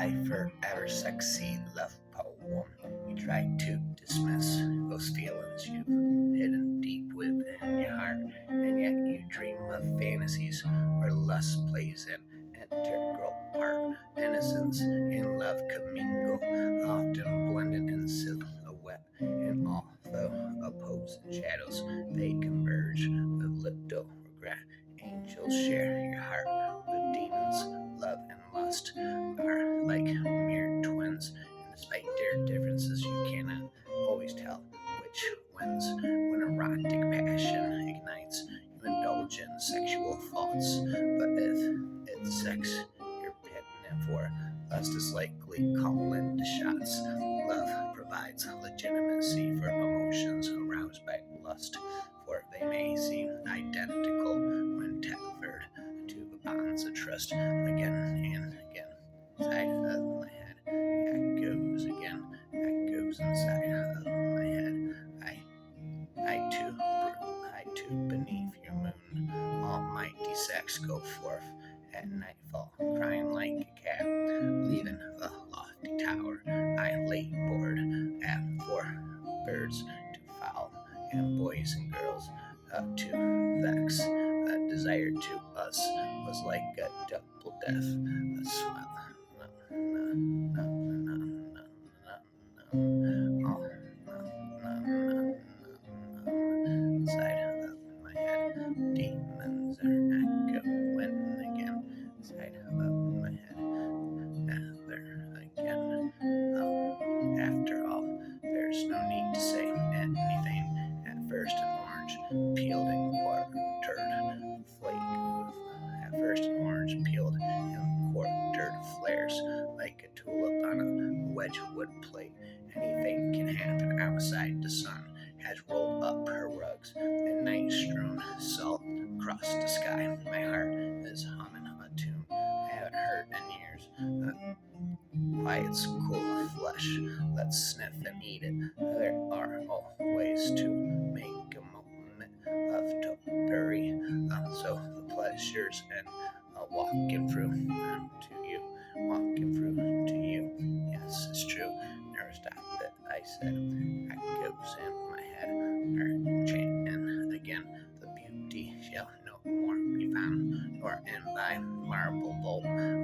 my forever sexy love poem. You try to dismiss those feelings you've hidden deep within your heart, and yet you dream of fantasies where lust plays an integral part. Innocence and love commingle, often blended in silhouette, and although opposing shadows, they converge with little regret. Angels share your heart with demons. Love and lust are like mere twins, and despite their differences, you cannot always tell which wins. When erotic passion ignites, you indulge in sexual thoughts, but if it's sex you're pitting it for, lust is likely calling the shots. Love provides legitimacy for emotions aroused by lust, for they may seem identical when tethered to the bonds of trust. Again and again, inside of my head, that goes again, that goes inside of my head. I too beneath your moon, almighty sex go forth at nightfall, crying like a cat, leaving the lofty tower. I lay board at for birds to foul, and boys and girls to vex. A desire to us was like a double death, a swell. No, no, no, no, no, no, no. Oh, no, no, no, no. Inside of my head, demons are echoing again. Inside of my head, never again. After all, there's no need to say anything. At first, an orange peeled and quartered flake. At first, an orange peeled and quartered flares like a tulip on a Wedgwood plate. Anything can happen outside. The sun has rolled up her rugs, and night strewn salt across the sky. My heart is humming a tune I haven't heard in years. Quiet's cool flesh, let's sniff and eat it. There are ways to make a moment of topiary. So the pleasures and walking through to you, walking through to you. Yes, it's true. Never stop it, I said. That goes in my head. And again, the beauty shall no more be found, nor in thy marble bowl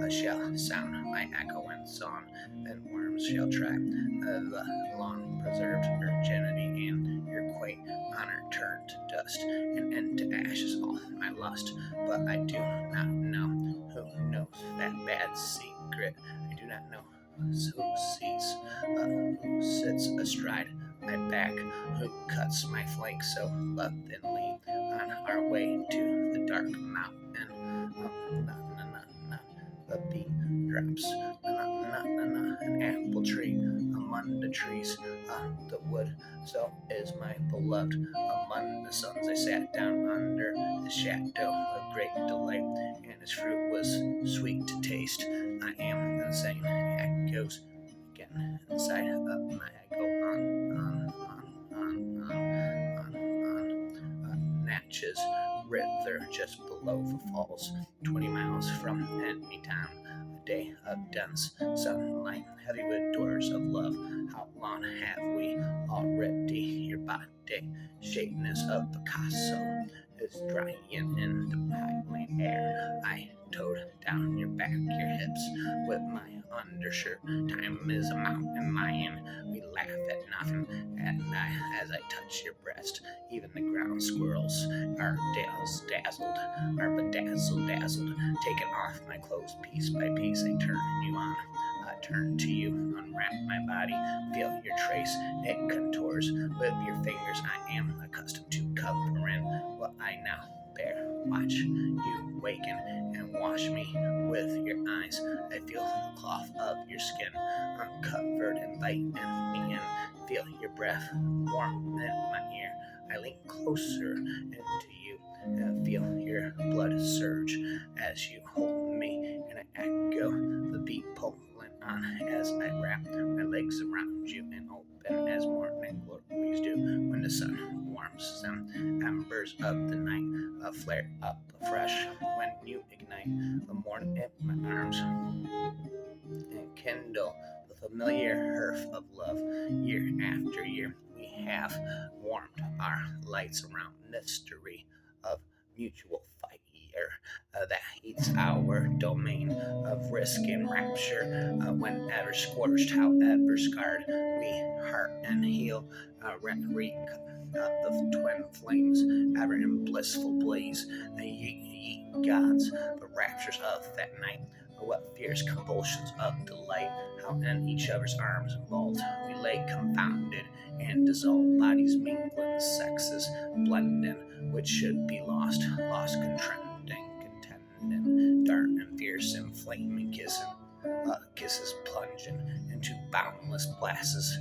shall sound my echoing song. Then worms shall try the long preserved virginity, and your quaint honor turn to dust, and into ashes all my lust. But I do not know who knows that bad secret. I do not know who sees, who sits astride my back, who cuts my flank so lovingly on our way to the dark mountain. Na, na, na, na. The bee drops an apple tree among the trees on the wood. So is my beloved among the suns. I sat down under his shadow with great delight, and his fruit was sweet to taste. I am insane. It goes again inside of my head. Go on. Natchez River just below the falls, 20 miles from any town. A day of dense sunlight, heavy with doors of love. How long have we already? Your body, shapeness of Picasso, is drying in the highland air. I towed down your back, your hips, with my undershirt. Time is a mountain lion. We laugh at nothing, and as I touch your breast, even the ground squirrels are bedazzled, taking off my clothes piece by piece. I turn you on. I turn to you, unwrap my body, feel your trace, it contours with your fingers. I am accustomed to covering what I now bear. Watch you waken and wash me with your eyes. I feel the cloth of your skin uncovered, inviting me in. Feel your breath warm in my ear. I lean closer into you and feel your blood surge as you hold me, and I echo the beat pulling on as I wrap my legs around you and open as morning glories do when the sun warms them. Embers of the night flare up afresh when you ignite the morning in my arms. and kindle the familiar hearth of love. Year after year, we have warmed our lights around mystery of mutual fire that eats our domain of risk and rapture. Whenever scorched, however scarred, we heart and heal, reek the twin flames, ever in blissful blaze. Ye gods, the raptures of that night. What fierce convulsions of delight, how in each other's arms involved we lay confounded and dissolved, bodies mingling, sexes blending, which should be lost, contending, dart and fierce and flaming kisses plunging into boundless blisses,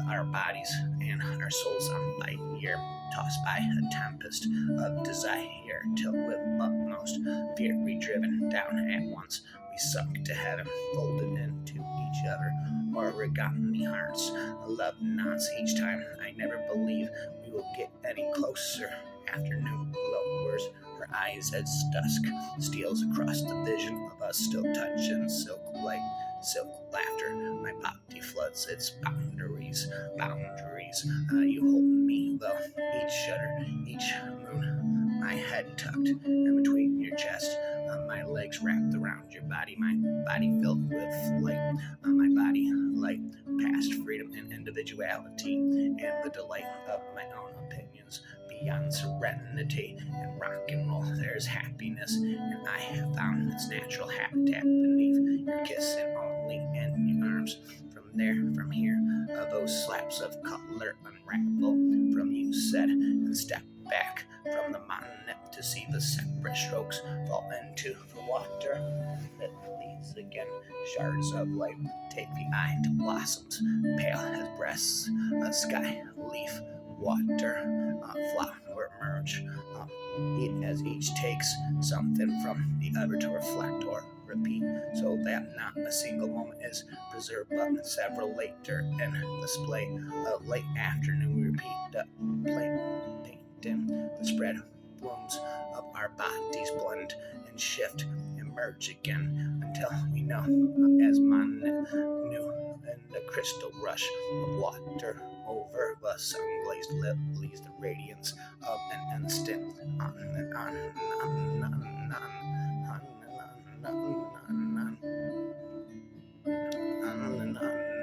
our bodies and our souls on fire, tossed by a tempest of desire, till with utmost fury driven down at once, we sunk to heaven, folded into each other, origami hearts, love knots each time. I never believe we will get any closer. Afternoon lowers her eyes as dusk steals across the vision of us still touching silk light, silk laughter. My body floods its boundaries. You hold me low, each shudder, each moon. My head tucked in between your chest. My legs wrapped around your body. My body filled with light. My body light past freedom and individuality, and the delight of my own opinions. Beyond serenity and rock and roll, there's happiness, and I have found its natural habitat beneath your kiss and only in your arms. From here, those slaps of color unravel. From you said and step back from the monument to see the separate strokes fall into the water. It leads again, shards of light take the eye to blossoms, pale as breasts, sky, leaf, water, flower emerge, as each takes something from the other to reflect or repeat, so that not a single moment is preserved, but several later in display. Late afternoon, we repeat the painting, the spread blooms of our bodies blend and shift and merge again until we know, as man knew in the crystal rush of water over the sun-glazed lip leaves the radiance of an instant. On and on and on and on and on and on and on and on.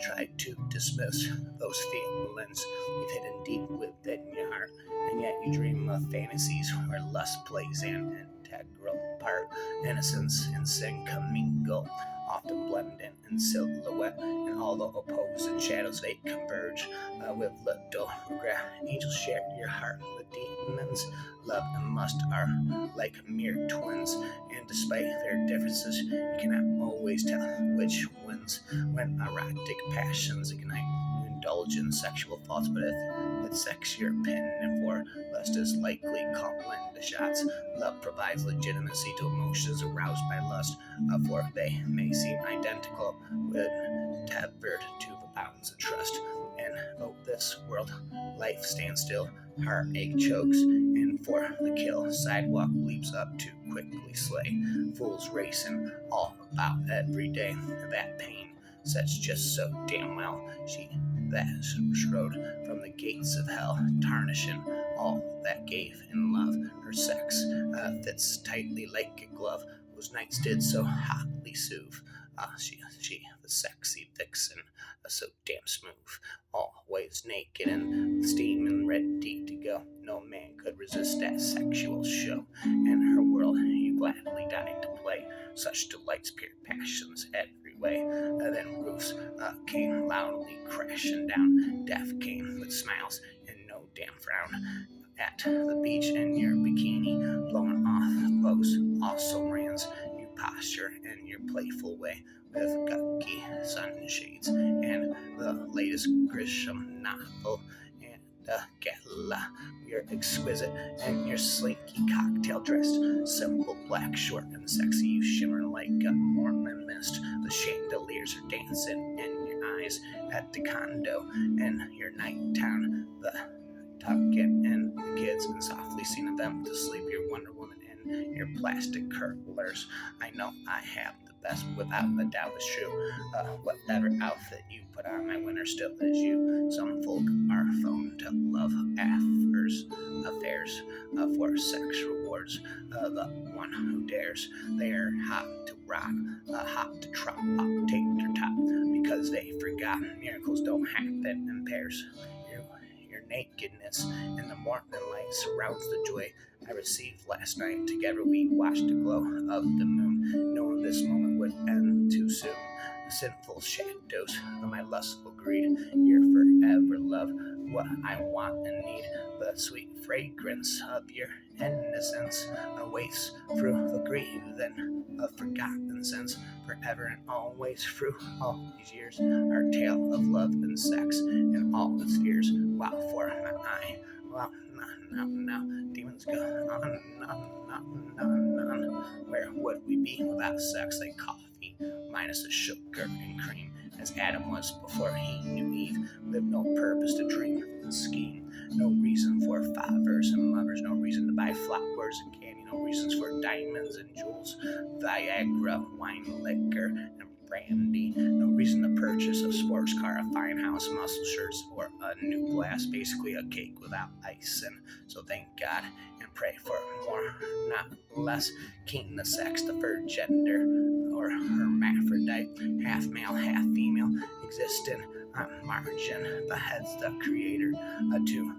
Try to dismiss those feelings you've hidden deep within your heart, and yet you dream of fantasies where lust plays an integral part. Innocence and sin commingle, often blending in silhouette, and although opposing shadows they converge with little regret. Angels share your heart with demons. Love and lust are like mere twins, and despite their differences, you cannot always tell which wins. When erotic passions ignite, you indulge in sexual thoughts, but if it's sex you're pinning for, lust is likely calling the shots. Love provides legitimacy to emotions aroused by lust, for they may seem identical when tethered to the bounds of trust. And oh, this world, life stands still, heartache chokes, and for the kill, sidewalk leaps up to quickly slay. Fools racing all about every day, that pain sets just so damn well. She that strode from the gates of hell, tarnishing all that gave in love. Her sex fits tightly like a glove. Those nights did so hotly soothe. She, the sexy vixen, so damn smooth, always naked and steaming, ready to go. No man could resist that sexual show. In her world, you gladly died to play. Such delights, pure passions every way. Then roofs came loudly crashing down. Death came with smiles and no damn frown. At the beach in your bikini, blowing off clothes, also rans. You posture in your playful way with gucky sunshades and the latest Grisham novel and a gala. You're exquisite in your slinky cocktail dressed, simple black, short and sexy. You shimmer like a morning mist. The chandeliers are dancing in your eyes at the condo in your night town. The tucking in the kids and softly singing them to sleep. Your Wonder Woman in in your plastic curlers. I know I have the best, without a doubt it's true. Whatever outfit you put on, my winner still is you. Some folk are phone to love affairs for sex rewards. The one who dares, they're hot to rock, hot to trot, hot tater tot, because they forgot miracles don't happen in pairs. Your nakedness in the morning light surrounds the joy I received last night. Together we watched the glow of the moon, knowing this moment would end too soon. The sinful shadows of my lustful greed, your forever love, what I want and need. The sweet fragrance of your innocence awaits through the grieving of forgotten sins, forever and always through all these years. Our tale of love and sex and all its fears. Wow, for my eye. Well, no, demons go on. Where would we be without sex? Like coffee, minus the sugar and cream, as Adam was before he knew Eve, with no purpose to dream and scheme. No reason for fathers and mothers, no reason to buy flowers and candy, no reasons for diamonds and jewels, Viagra, wine, liquor, and brandy. No reason to purchase a sports car, a fine house, muscle shirts, or a new glass, basically a cake without icing. So thank God and pray for more, not less. Keen to sex, the third gender, or hermaphrodite, half male, half female, existing on margin. The head's the creator, to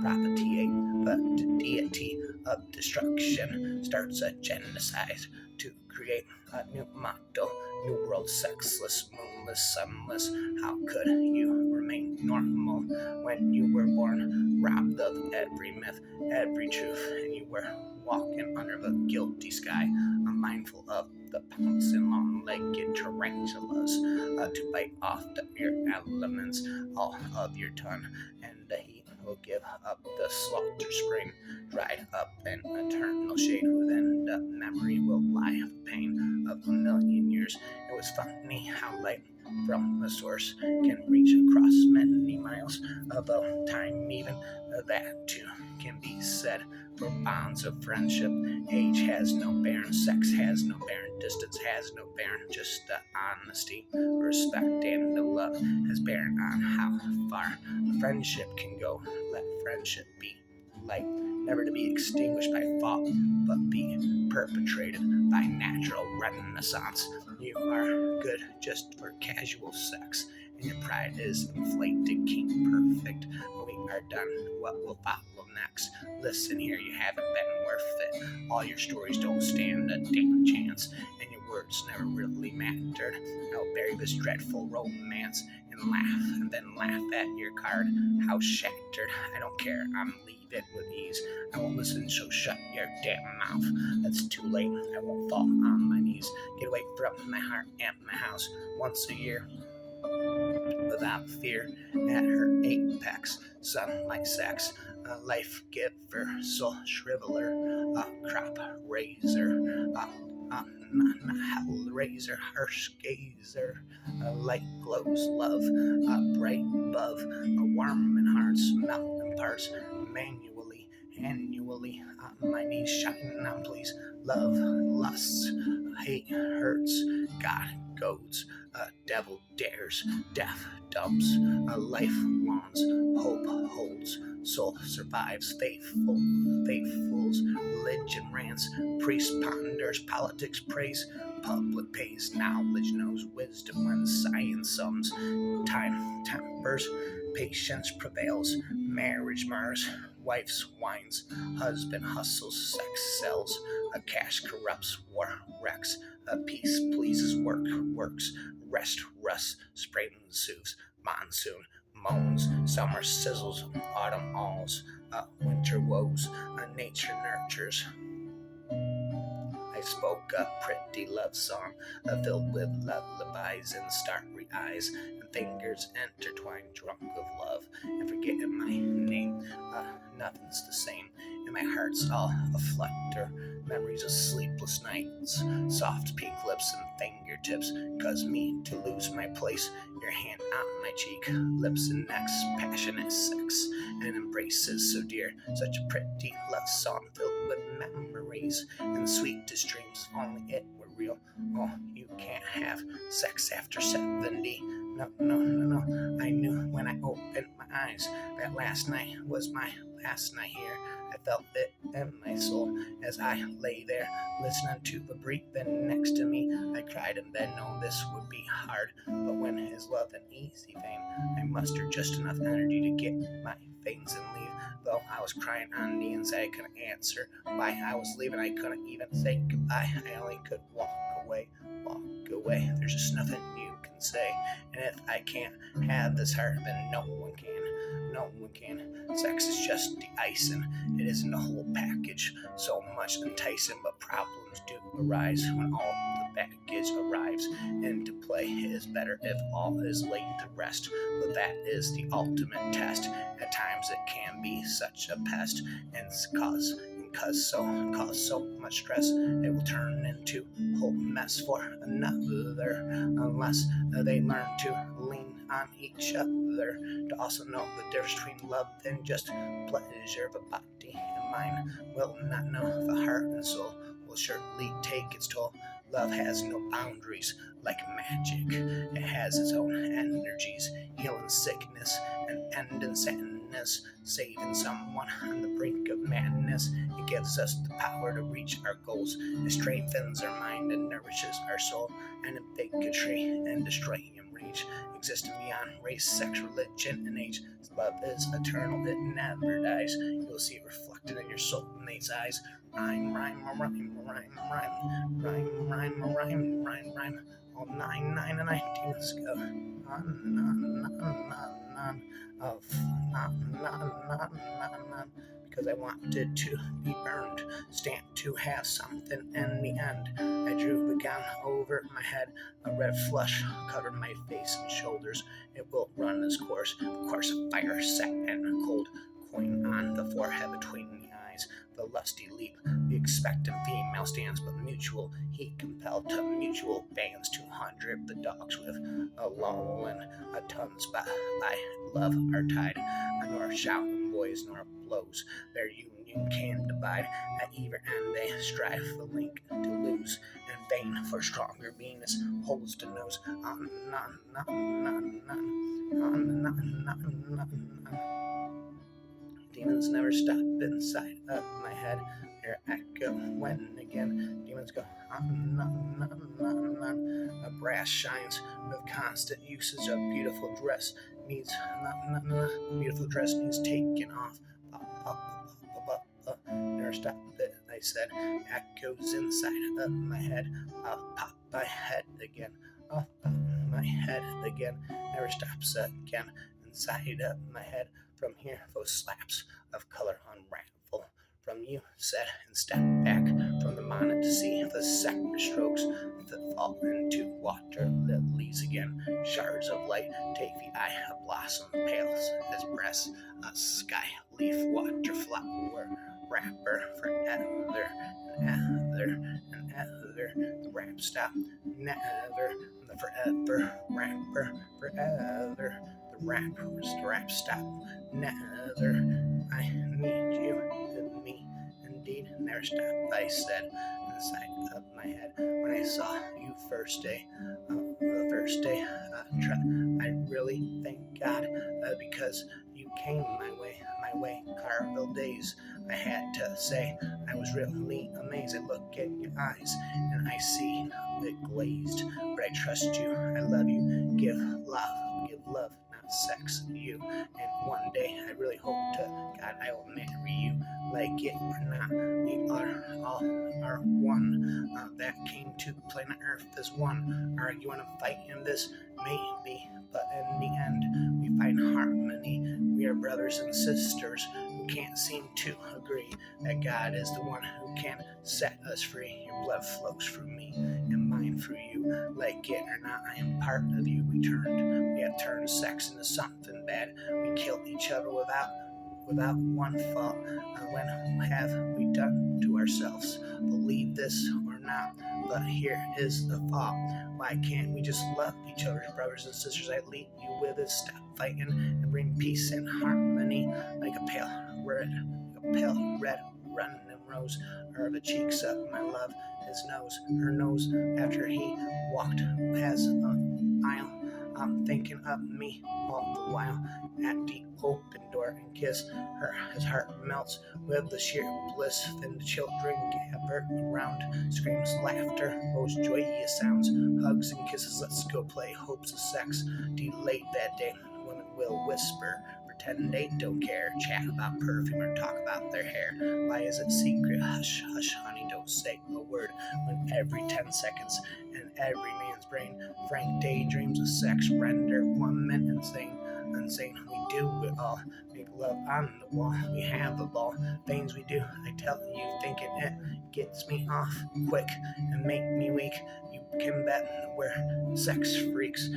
propitiate the deity of destruction, starts a genocide to create a new model, new world, sexless, moonless, sunless. How could you remain normal when you were born, robbed of every myth, every truth, and you were walking under the guilty sky, unmindful of the pouncing long-legged tarantulas to bite off your elements, all of your tongue, and the heat will give up the slaughter spring, dried up in eternal shade, within the memory will lie the pain of a million years. It was funny how light from the source can reach across many miles of time, even that too can be said for bonds of friendship. Age has no bearing, sex has no bearing, distance has no bearing, just the honesty, respect, and the love has bearing on how far a friendship can go. Let friendship be light, never to be extinguished by thought, but be perpetrated by natural renaissance. You are good just for casual sex, and your pride is inflated, king perfect. We are done. What will follow next? Listen here, you haven't been worth it. All your stories don't stand a damn chance, and your words never really mattered. I'll bury this dreadful romance and laugh, and then laugh at your card. How shattered. I don't care. I'm leaving with ease. I won't listen, so shut your damn mouth. It's too late. I won't fall on my knees. Get away from my heart and my house once a year, without fear. At her apex, sunlight sex, a life giver, soul shriveler, a crop raiser, hellraiser, harsh gazer. A light glows love, a bright above, a warm in hearts, melt in parts, manually, annually, on my knees, shouting on please. Love lusts, hate hurts, God goads, a devil dares, death dumps, a life longs, hope holds, soul survives, faithfuls, religion rants, priest ponders, politics prays, public pays, knowledge knows wisdom when science sums, time tempers, patience prevails, marriage mars, wife whines, husband hustles, sex sells, a cash corrupts, war wrecks, a peace pleases, work works, rest rusts, spring soothes, monsoon moans, summer sizzles, autumn alls, winter woes, nature nurtures. I spoke a pretty love song, filled with lullabies and starry eyes, and fingers intertwined, drunk of love, and forgetting my name. nothing's the same, and my heart's all a flutter. Memories of sleepless nights, soft pink lips and fingertips, cause me to lose my place. Your hand on my cheek, lips and necks, passionate sex, and embraces so dear. Such a pretty love song filled with memories and sweetest dreams. If only it were real. Oh, you can't have sex after 70. No, no, no, no. I knew when I opened my eyes that last night was my last night here. I felt it in my soul as I lay there listening to the breathing next to me. I cried and then know this would be hard, but when his love and easy fame, I mustered just enough energy to get my things and leave. Though I was crying on the inside, I couldn't answer why I was leaving. I couldn't even say goodbye. I only could walk away. There's just nothing you can say, and if I can't have this heart, then no one can. No one can. Sex is just the icing. It isn't the whole package. So much enticing, but problems do arise when all the baggage arrives into play. It is better if all is laid to rest, but that is the ultimate test. At times it can be such a pest and cause so much stress, it will turn into a whole mess for another, unless they learn to lean on each other, to also know the difference between love and just pleasure. But body and mind will not know, the heart and soul will surely take its toll. Love has no boundaries, like magic. It has its own energies, healing sickness and ending sadness, saving someone on the brink of madness. It gives us the power to reach our goals. It strengthens our mind and nourishes our soul. And in bigotry and destroying rage, existing beyond race, sex, religion, and age. Love is eternal, it never dies. You'll see it reflected in your soulmate's eyes. Rhyme, rhyme, rhyme, rhyme, rhyme, rhyme, rhyme, rhyme, rhyme, rhyme. All 9, 9, and 19, let's go. Because I wanted to be burned, stand to have something in the end. I drew the gown over my head, a red flush covered my face and shoulders. It will run its course, the course of fire, set and cold, coin on the forehead between the eyes. The lusty leap, the expectant female stands, but mutual heat compelled to mutual bands. 200 the dogs with a lull and a tongue's by love are tied, nor shouting boys nor blows their union can divide. At either end they strive the link to lose, and vain for stronger Venus holds the nose. Demons never stop inside of my head. Their echo when again. Demons go on. A brass shines with constant usage of beautiful dress needs beautiful dress needs taken off. Never stop it, I said. Echoes inside of my head. I'll pop my head again. I'll pop my head again. Never stops again. Inside of my head. From here, those slaps of color unravel. From you, set and step back from the bonnet to see the sector strokes that fall into water lilies again. Shards of light take the eye, a blossom pale as breast, a sky leaf, water flower, wrapper forever and ever. The wrap stop, never, the forever wrapper forever. The rap stop, never. I need you with me, indeed. Never stop, I said, inside of my head. When I saw you first day, the first day, I really thank God, because you came my way, Carville days. I had to say, I was really amazed. I look in your eyes, and I see it glazed, but I trust you, I love you, give love, not sex, you, and one day I really hope to God I will marry you, like it or not, we are one, that came to planet Earth as one, arguing and fighting this, maybe, but in the end, we find harmony, we are brothers and sisters, who can't seem to agree, that God is the one who can set us free, your blood flows through me, and mine through you, like it or not, I am part of you, we have turned sex into something bad, we killed each other without one fault. When have we done to ourselves? Believe this or not, but here is the fault. Why can't we just love each other, brothers and sisters? I leave you with is stop fighting and bring peace and harmony like a pale red running rose are the cheeks of my love. His nose, her nose, after he walked has an aisle. I'm thinking of me all the while at the open door and kiss her. His heart melts with the sheer bliss. Then the children gather around, screams, laughter, most joyous sounds, hugs and kisses. Let's go play. Hopes of sex delayed that day. Women will whisper, pretend they don't care, chat about perfume or talk about their hair. Why is it secret? Hush, hush, honey, don't say a word. When every 10 seconds in every man's brain, frank daydreams of sex render woman insane. Insane, we do it all. Make love on the wall. We have a ball. Things we do, I tell you, thinking it gets me off quick and make me weak. You can bet we're sex freaks.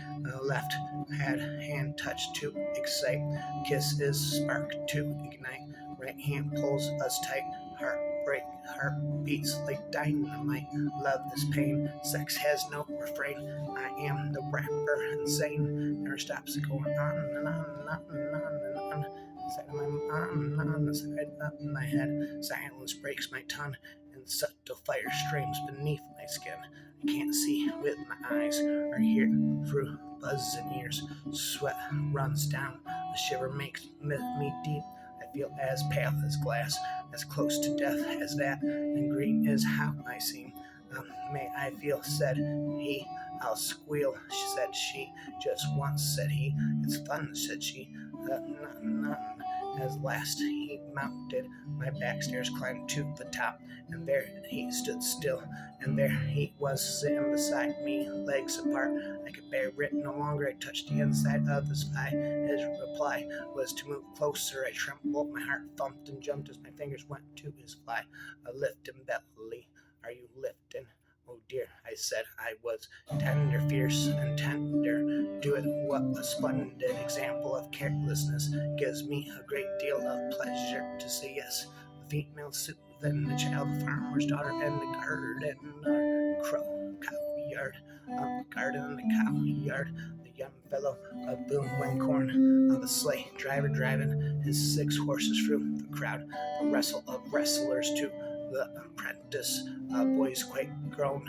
Left hand touch to excite. Kiss is spark to ignite. Right hand pulls us tight. Heart beats like dynamite. Love is pain. Sex has no refrain. I am the rapper, insane. Never stops going on and on and on and on and on. On the side of my head. Silence breaks my tongue, and subtle fire streams beneath my skin. I can't see with my eyes or hear through buzzing ears. Sweat runs down. A shiver makes me deep. I feel as pale as glass, as close to death as that, and green is how I seem. May I feel, said he. I'll squeal, said she. Just once, said he. It's fun, said she. Nothing. As last he mounted my back stairs, climbed to the top, and there he stood still, and there he was sitting beside me, legs apart. I could bear it no longer. I touched the inside of his thigh. His reply was to move closer. I trembled, my heart thumped and jumped as my fingers went to his fly. A lifting belly. Are you lifting? Oh dear, I said. I was tender, fierce, and tender. Do it. What a splendid example of carelessness. Gives me a great deal of pleasure to say yes. A female soothing the child, the farmer's daughter, and the garden, cow yard. Garden and the cow yard. The young fellow of boom when corn of a sleigh, driver driving his 6 horses through the crowd. A wrestle of wrestlers too. The apprentice, boys quite grown,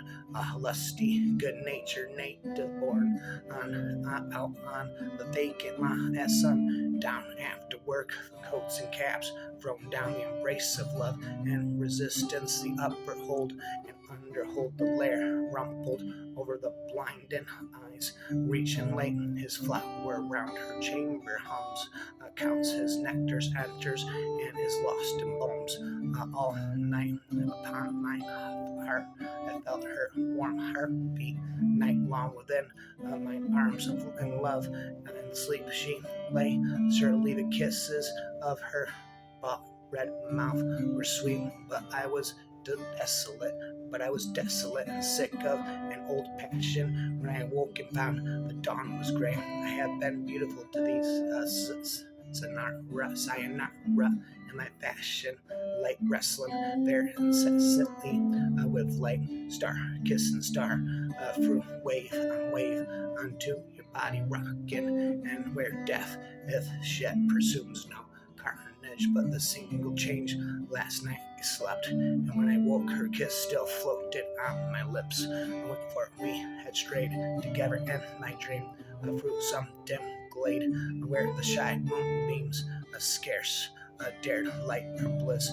lusty, good-natured native born, out on the vacant lot at sundown after work, coats and caps thrown down, the embrace of love and resistance, the upper hold and underhold, the lair rumpled over the blinding eyes, reaching late, his flower round her chamber hums, counts his nectars, enters, and is lost in bones. All night upon my heart, I felt her warm heartbeat night long within my arms in love and in sleep. She lay, surely the kisses of her red mouth were sweet, but I was desolate and sick of an old passion. When I awoke and found the dawn was gray, I have been beautiful to these sayonara in my fashion, light wrestling there incessantly with light, star kissing star, through wave on wave onto your body rocking, and where death if shed presumes no carnage but the single change. Last night I slept, and when I woke her kiss still floated on my lips, for we had strayed together in my dream through some dim glade where the shy moonbeams scarce dared light her bliss.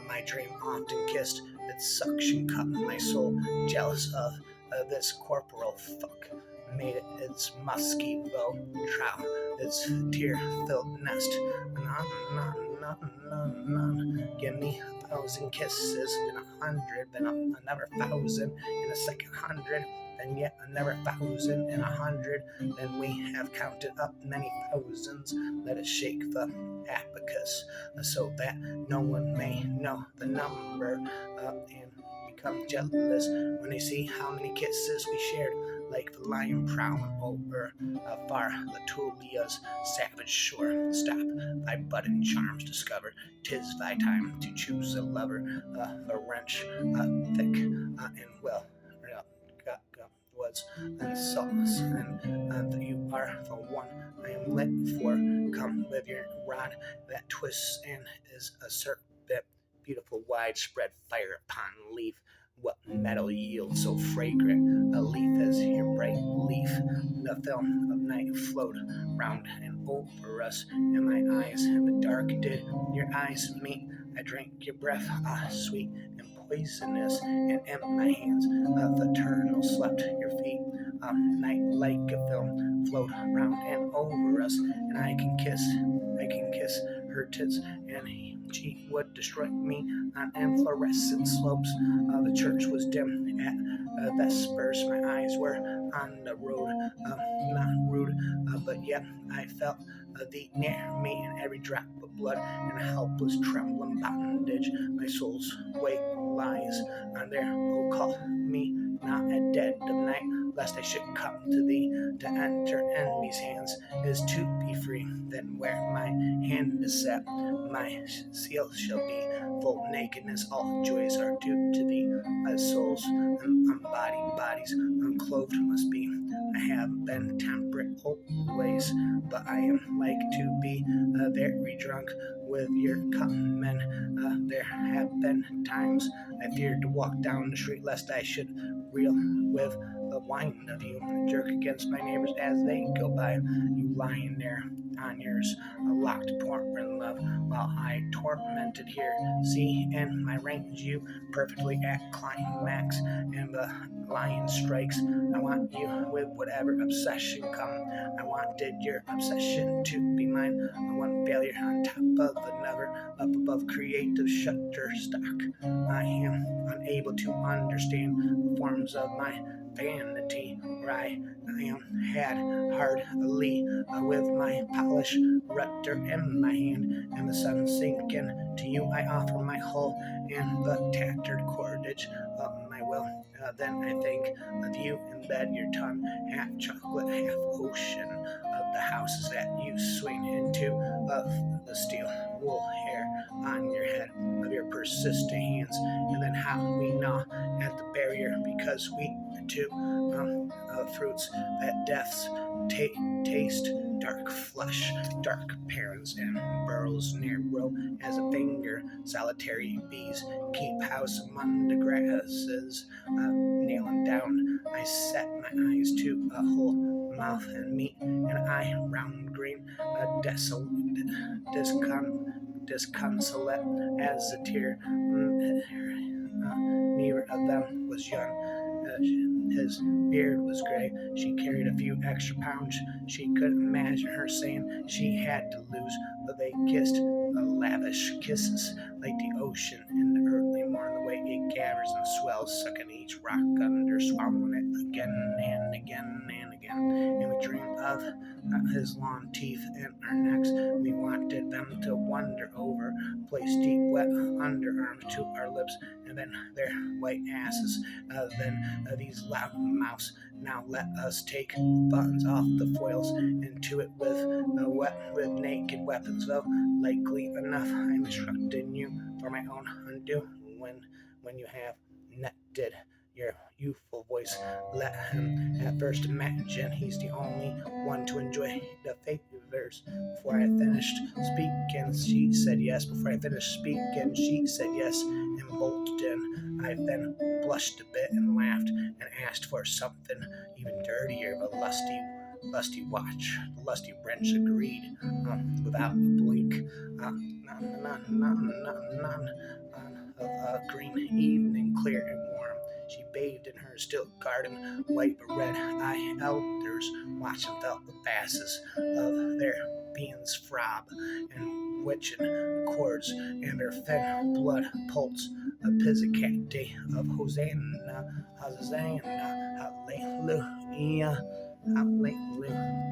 My dream often kissed its suction cup my soul, jealous of this corporal fuck, made it its musky bow trow, its tear-filled nest. Give me 1,000 kisses, then 100, then another 1,000, and a second 100, then yet another 1,000 and 100. Then we have counted up many thousands. Let us shake the abacus so that no one may know the number and become jealous when they see how many kisses we shared. like the lion prowling over far Latulia's savage shore. Stop, thy budding charms discover, 'tis thy time to choose a lover, a wrench thick and well was and sauce, and that you are the one I am lit for. Come with your rod that twists and is a serpent, beautiful widespread fire upon leaf. What metal yields so fragrant a leaf as your bright leaf? The film of night flowed round and over us, and my eyes in the dark did your eyes meet. I drank your breath, sweet and poisonous, and in my hands the eternal slept your feet. Night like a film flowed round and over us, and I can kiss her tits, and she would destroy me on efflorescent slopes. The church was dim at vespers. My eyes were on the road, not rude, but yet I felt thee near me in every drop of blood and helpless trembling bondage. My soul's weight lies on there. Oh, call me not at dead of night, lest I should come to thee. To enter in these hands is to be free. Then where my hand is set, my seal shall be. Full nakedness, all joys are due to thee. As souls unbodied bodies unclothed must be. I have been temperate always, but I am like to be very drunk with your coming. There have been times I feared to walk down the street lest I should reel with the wine of you, and jerk against my neighbors as they go by. You lying there on yours, a locked portrait love, while I tormented here. See, in my range you perfectly at climax, and the lion strikes. I want you with whatever obsession come. I wanted your obsession to be mine. One failure on top of another, up above creative shutterstock. I am unable to understand the forms of my vanity, where I am had hardly with my polished rudder in my hand, and the sun sinking to you I offer my hull and the tattered cordage of my will. Then I think of you in bed, your tongue half chocolate, half ocean, of the houses that you swing into, of the steel wool hair on your head, of your persistent hands, and then how we gnaw at the barrier because we too fruits that death's taste, dark flesh, dark parents, and burrows narrow as a finger. Solitary bees keep house among the grasses, nailing down. I set my eyes to a whole mouth and meat, and eye round green, desolate, disconsolate as the tear. Neither of them was young. His beard was gray. She carried a few extra pounds. She could imagine her saying she had to lose, but they kissed lavish kisses like the ocean in the early morning, the way it gathers and swells, sucking each rock under, swallowing it again and again and again. And we dreamed of his long teeth in our necks. We wanted them to wander over, place deep wet underarms to our lips, and then their white asses, then these loud mouths. Now let us take the buttons off the foils and to it with naked weapons, though likely enough I'm instructing you for my own undo. When you have netted your youthful voice, let him at first imagine he's the only one to enjoy the favors. Before I finished speaking, she said yes. Before I finished speaking, she said yes, and bolted in. I then blushed a bit and laughed and asked for something even dirtier, a lusty watch. The lusty wrench agreed without a blink. None of a green evening, clear and warm. She bathed in her still garden, white but red-eyed elders watched and felt the passes of their beings throb and witching chords, and their fed blood pulse a pizzicati of Hosanna, Hosanna, Hallelujah, Hallelujah.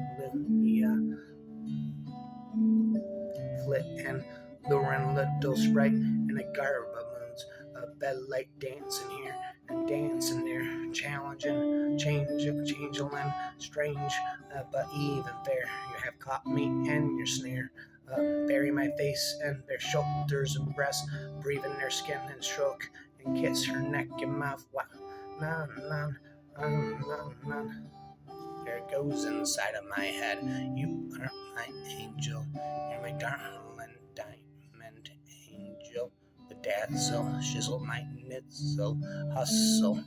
Flit and luring little sprite in a garb of moons, a bedlight dancing here and dancing there, challenging, changeling, strange, but even fair. You have caught me in your snare. Bury my face in their shoulders and breasts, breathe in their skin and stroke, and kiss her neck and mouth. Wow, nan, nan, nan, nan. There it goes inside of my head. You are my angel. You're my darling diamond angel. Bedazzle, shizzle, my nizzle, hustle.